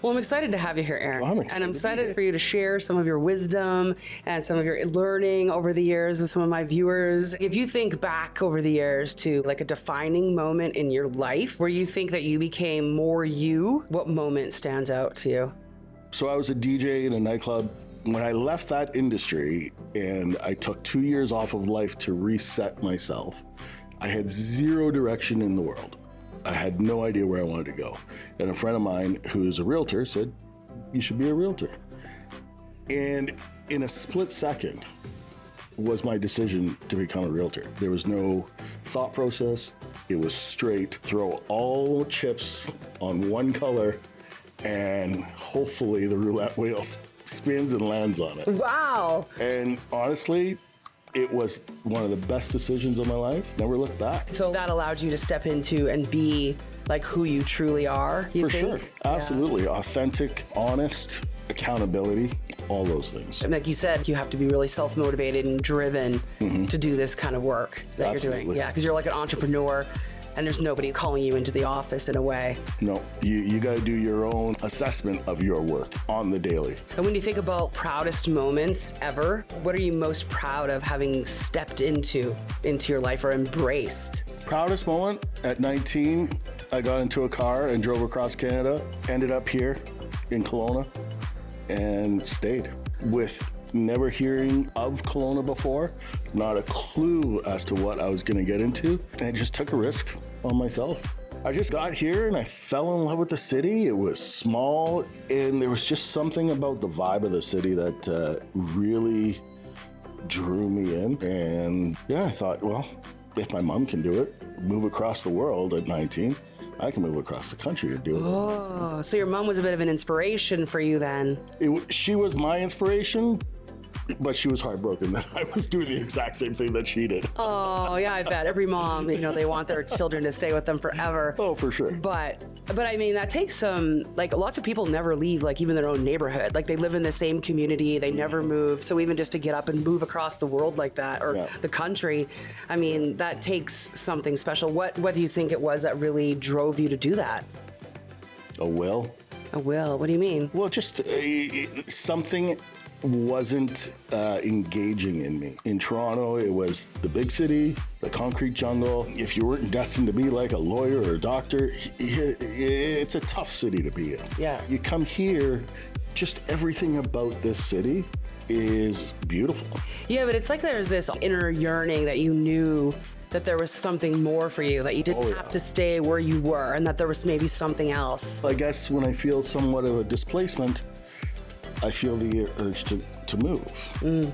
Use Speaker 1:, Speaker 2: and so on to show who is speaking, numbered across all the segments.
Speaker 1: Well, I'm excited to have you here, Aaron.
Speaker 2: Well, I'm excited
Speaker 1: and I'm
Speaker 2: to be
Speaker 1: excited
Speaker 2: here.
Speaker 1: for you to share some of your wisdom and some of your learning over the years with some of my viewers. If you think back over the years to like a defining moment in your life where you think that you became more you, what moment stands out to you?
Speaker 2: So I was a DJ in a nightclub. When I left that industry and I took 2 years off of life to reset myself, I had zero direction in the world. I had no idea where I wanted to go. And a friend of mine who is a realtor said, you should be a realtor. And in a split second was my decision to become a realtor. There was no thought process. It was straight, throw all chips on one color and hopefully the roulette wheel spins and lands on it.
Speaker 1: Wow.
Speaker 2: And honestly, it was one of the best decisions of my life. Never looked back.
Speaker 1: So that allowed you to step into and be like who you truly are, you
Speaker 2: For
Speaker 1: think?
Speaker 2: sure. Absolutely. Authentic, honest, accountability, all those things.
Speaker 1: And like you said, you have to be really self-motivated and driven to do this kind of work that you're doing.
Speaker 2: Absolutely.
Speaker 1: Yeah, because you're like an entrepreneur and there's nobody calling you into the office in a way.
Speaker 2: No, you got to do your own assessment of your work on the daily.
Speaker 1: And when you think about proudest moments ever, what are you most proud of having stepped into your life or embraced?
Speaker 2: Proudest moment, at 19, I got into a car and drove across Canada, ended up here in Kelowna, and stayed. With never hearing of Kelowna before, not a clue as to what I was going to get into, and I just took a risk on myself. I just got here and I fell in love with the city. It was small, and there was just something about the vibe of the city that really drew me in. And yeah, I thought, well, if my mom can do it, move across the world at 19, I can move across the country and do it.
Speaker 1: Oh, so your mom was a bit of an inspiration for you then.
Speaker 2: She was my inspiration, but she was heartbroken that I was doing the exact same thing that she did.
Speaker 1: Oh, yeah, I bet. Every mom, they want their children to stay with them forever.
Speaker 2: Oh, for sure.
Speaker 1: But I mean, that takes some, like lots of people never leave, like even their own neighborhood. Like they live in the same community, they never move. So even just to get up and move across the world like that, or the country, I mean, that takes something special. What do you think it was that really drove you to do that?
Speaker 2: A will?
Speaker 1: A will, what do you mean?
Speaker 2: Well, just something wasn't engaging in me. In Toronto, it was the big city, the concrete jungle. If you weren't destined to be like a lawyer or a doctor, it's a tough city to be in.
Speaker 1: Yeah.
Speaker 2: You come here, just everything about this city is beautiful.
Speaker 1: Yeah, but it's like there's this inner yearning that you knew that there was something more for you, that you didn't have to stay where you were, and that there was maybe something else.
Speaker 2: I guess when I feel somewhat of a displacement, I feel the urge to move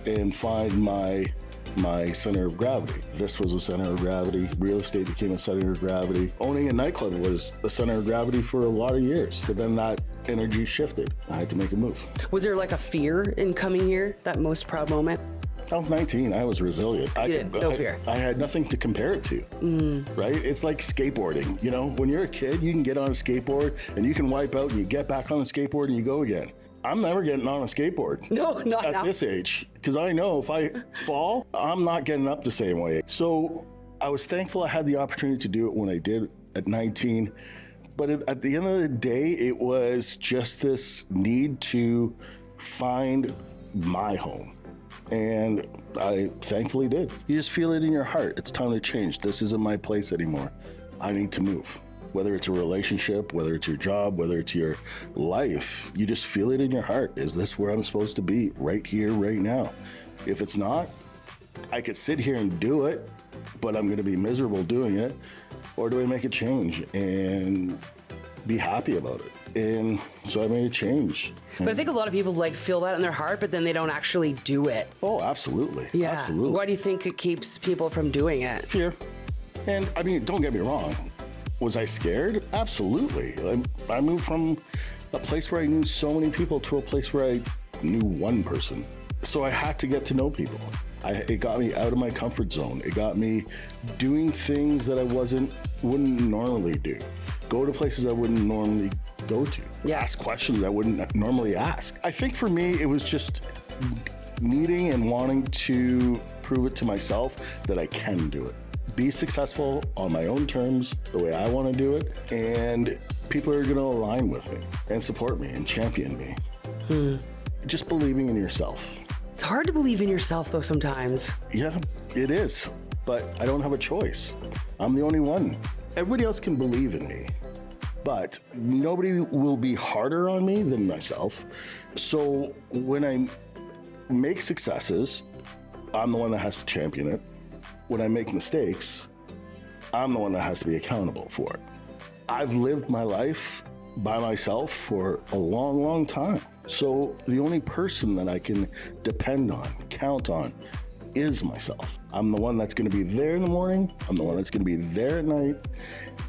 Speaker 2: and find my center of gravity. This was a center of gravity. Real estate became a center of gravity. Owning a nightclub was a center of gravity for a lot of years. But then that energy shifted. I had to make a move.
Speaker 1: Was there like a fear in coming here, that most proud moment?
Speaker 2: I was 19. I was resilient.
Speaker 1: No fear.
Speaker 2: I had nothing to compare it to, right? It's like skateboarding. When you're a kid, you can get on a skateboard and you can wipe out and you get back on the skateboard and you go again. I'm never getting on a skateboard.
Speaker 1: No, not
Speaker 2: at
Speaker 1: now.
Speaker 2: this age, because I know if I fall, I'm not getting up the same way. So I was thankful I had the opportunity to do it when I did at 19. But at the end of the day, it was just this need to find my home. And I thankfully did. You just feel it in your heart. It's time to change. This isn't my place anymore. I need to move. Whether it's a relationship, whether it's your job, whether it's your life, you just feel it in your heart. Is this where I'm supposed to be right here, right now? If it's not, I could sit here and do it, but I'm going to be miserable doing it. Or do I make a change and be happy about it? And so I made a change.
Speaker 1: But I think a lot of people feel that in their heart, but then they don't actually do it.
Speaker 2: Oh, absolutely.
Speaker 1: Yeah.
Speaker 2: Absolutely.
Speaker 1: Why do you think it keeps people from doing it?
Speaker 2: Fear. And I mean, don't get me wrong. Was I scared? Absolutely. I moved from a place where I knew so many people to a place where I knew one person. So I had to get to know people. It got me out of my comfort zone. It got me doing things that I wouldn't normally do. Go to places I wouldn't normally go to.
Speaker 1: Yeah.
Speaker 2: Ask questions I wouldn't normally ask. I think for me, it was just needing and wanting to prove it to myself that I can do it. Be successful on my own terms, the way I want to do it, and people are going to align with me and support me and champion me. Just believing in yourself.
Speaker 1: It's hard to believe in yourself, though, sometimes.
Speaker 2: Yeah, it is. But I don't have a choice. I'm the only one. Everybody else can believe in me, but nobody will be harder on me than myself. So when I make successes, I'm the one that has to champion it. When I make mistakes, I'm the one that has to be accountable for it. I've lived my life by myself for a long, long time. So the only person that I can depend on, count on, is myself. I'm the one that's going to be there in the morning. I'm the one that's going to be there at night.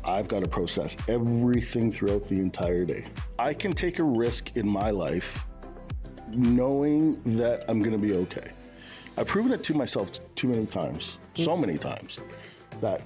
Speaker 2: I've got to process everything throughout the entire day. I can take a risk in my life knowing that I'm going to be okay. I've proven it to myself too many times, so many times, that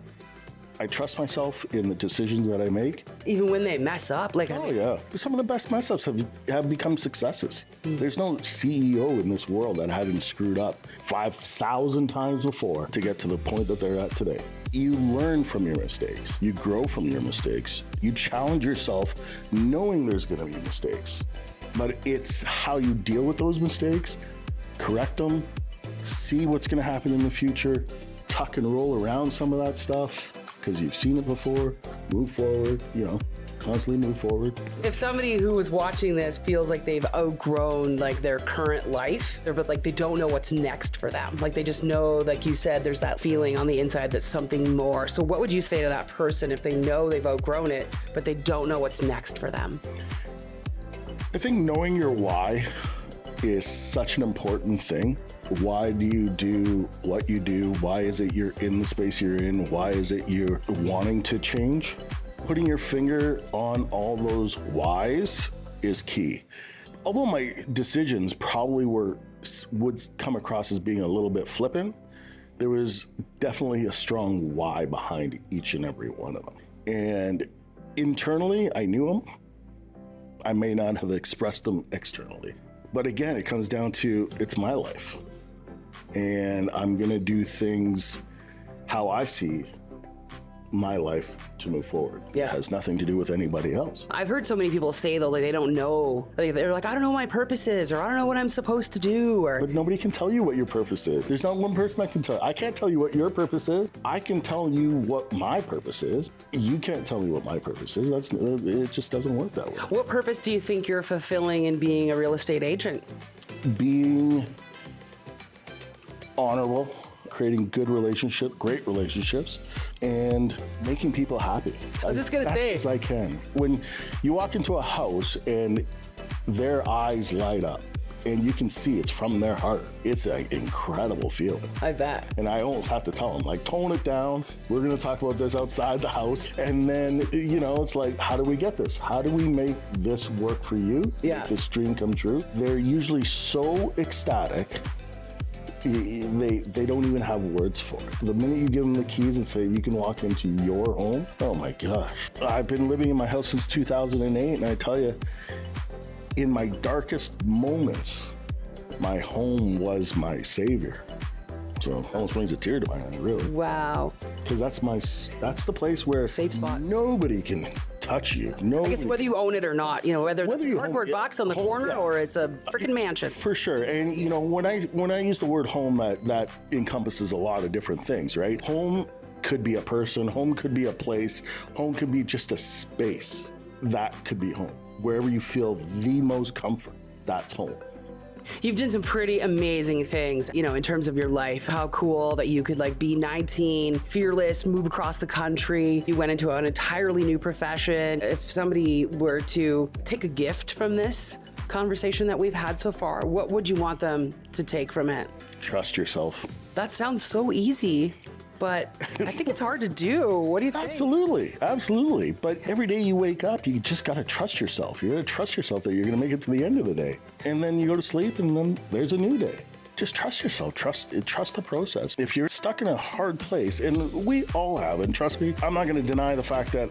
Speaker 2: I trust myself in the decisions that I make.
Speaker 1: Even when they mess up?
Speaker 2: Yeah. Some of the best mess ups have become successes. There's no CEO in this world that hasn't screwed up 5,000 times before to get to the point that they're at today. You learn from your mistakes. You grow from your mistakes. You challenge yourself knowing there's going to be mistakes. But it's how you deal with those mistakes, correct them, see what's going to happen in the future, tuck and roll around some of that stuff, because you've seen it before, move forward, constantly move forward.
Speaker 1: If somebody who was watching this feels like they've outgrown their current life, but they don't know what's next for them, they just know, like you said, there's that feeling on the inside that's something more. So what would you say to that person if they know they've outgrown it, but they don't know what's next for them?
Speaker 2: I think knowing your why is such an important thing. Why do you do what you do? Why is it you're in the space you're in? Why is it you're wanting to change? Putting your finger on all those whys is key. Although my decisions probably would come across as being a little bit flippant, there was definitely a strong why behind each and every one of them. And internally, I knew them. I may not have expressed them externally. But again, it comes down to, it's my life. And I'm going to do things how I see my life to move forward.
Speaker 1: Yeah.
Speaker 2: It has nothing to do with anybody else.
Speaker 1: I've heard so many people say, though, they don't know. They're like, I don't know what my purpose is, or I don't know what I'm supposed to do.
Speaker 2: But nobody can tell you what your purpose is. There's not one person that can tell. I can't tell you what your purpose is. I can tell you what my purpose is. You can't tell me what my purpose is. It just doesn't work that way.
Speaker 1: What purpose do you think you're fulfilling in being a real estate agent?
Speaker 2: Being honorable, creating good relationships, great relationships, and making people happy.
Speaker 1: I was just going to say.
Speaker 2: As I can. When you walk into a house and their eyes light up and you can see it's from their heart, it's an incredible feeling.
Speaker 1: I bet.
Speaker 2: And I almost have to tell them, tone it down. We're going to talk about this outside the house. And then, it's like, how do we get this? How do we make this work for you?
Speaker 1: Yeah.
Speaker 2: Make this dream come true? They're usually so ecstatic. They don't even have words for it. The minute you give them the keys and say you can walk into your home, oh my gosh. I've been living in my house since 2008, and I tell you, in my darkest moments, my home was my savior. So it almost brings a tear to my eye, really.
Speaker 1: Wow.
Speaker 2: Because that's the place where
Speaker 1: safe spot.
Speaker 2: Nobody can touch you.
Speaker 1: I guess whether you own it or not, whether it's a cardboard box on the corner or it's a freaking mansion.
Speaker 2: For sure. And when I use the word home, that encompasses a lot of different things, right? Home could be a person, home could be a place, home could be just a space. That could be home. Wherever you feel the most comfort, that's home.
Speaker 1: You've done some pretty amazing things, in terms of your life. How cool that you could be 19, fearless, move across the country. You went into an entirely new profession. If somebody were to take a gift from this conversation that we've had so far, what would you want them to take from it? Trust yourself. That sounds so easy, but I think it's hard to do. What do you think? Absolutely. But every day you wake up, you just got to trust yourself. You got to trust yourself that you're going to make it to the end of the day. And then you go to sleep and then there's a new day. Just trust yourself. Trust the process. If you're stuck in a hard place, and we all have, and trust me, I'm not going to deny the fact that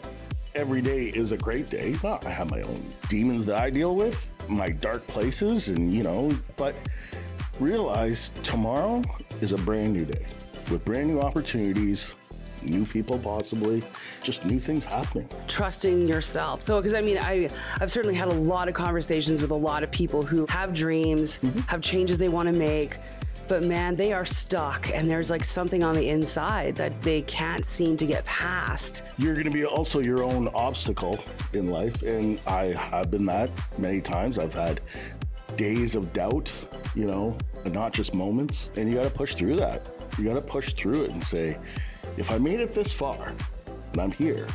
Speaker 1: every day is a great day. Well, I have my own demons that I deal with, my dark places, and but realize tomorrow is a brand new day with brand new opportunities,
Speaker 2: new people possibly, just new things happening.
Speaker 1: Trusting yourself. So, because I mean, I've certainly had a lot of conversations with a lot of people who have dreams, have changes they want to make, but man, they are stuck and there's like something on the inside that they can't seem to get past.
Speaker 2: You're going to be also your own obstacle in life, and I have been that many times. I've had days of doubt, you know, and not just moments, and you got to push through that. You got to push through it and say, if I made it this far and I'm here,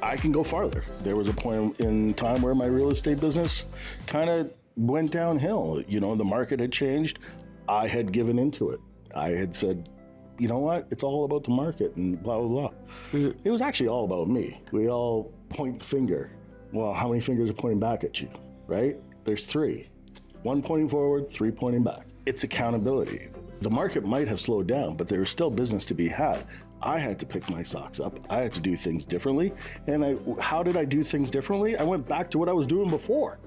Speaker 2: I can go farther. There was a point in time where my real estate business kind of went downhill. You know, the market had changed. I had given into it. I had said, you know what? It's all about the market and blah, blah, blah. It was actually all about me. We all point the finger. Well, how many fingers are pointing back at you, right? There's 3. 1 pointing forward, 3 pointing back. It's accountability. The market might have slowed down, but there was still business to be had. I had to pick my socks up. I had to do things differently. And how did I do things differently? I went back to what I was doing before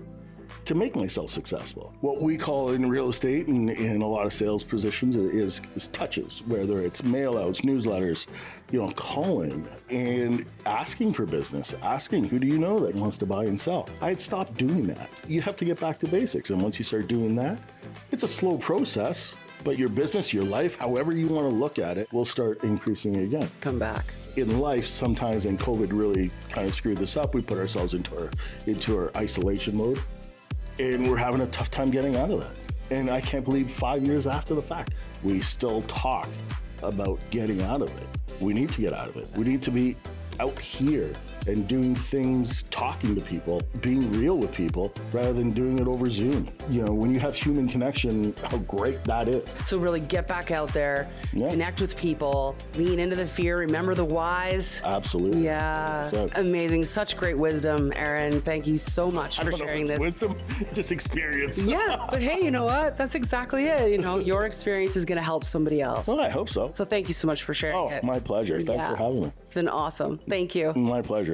Speaker 2: to make myself successful. What we call in real estate and in a lot of sales positions is touches, whether it's mail outs, newsletters, you know, calling and asking for business, asking who do you know that wants to buy and sell. I had stopped doing that. You have to get back to basics. And once you start doing that, it's a slow process, but your business, your life, however you want to look at it, will start increasing again.
Speaker 1: Come back.
Speaker 2: In life, sometimes, and COVID really kind of screwed this up, we put ourselves into our isolation mode. And we're having a tough time getting out of that. And I can't believe 5 years after the fact, we still talk about getting out of it. We need to get out of it. We need to be out here and doing things, talking to people, being real with people, rather than doing it over Zoom. You know, when you have human connection, how great that is.
Speaker 1: So really get back out there, connect with people, lean into the fear, remember the whys.
Speaker 2: Absolutely.
Speaker 1: Yeah, amazing. Such great wisdom, Aaron. Thank you so much for sharing this.
Speaker 2: Wisdom, just experience.
Speaker 1: Yeah, but hey, you know what? That's exactly it. You know, your experience is going to help somebody else.
Speaker 2: Well, I hope so.
Speaker 1: So thank you so much for sharing it.
Speaker 2: My pleasure. Thanks for having me.
Speaker 1: It's been awesome. Thank you.
Speaker 2: My pleasure.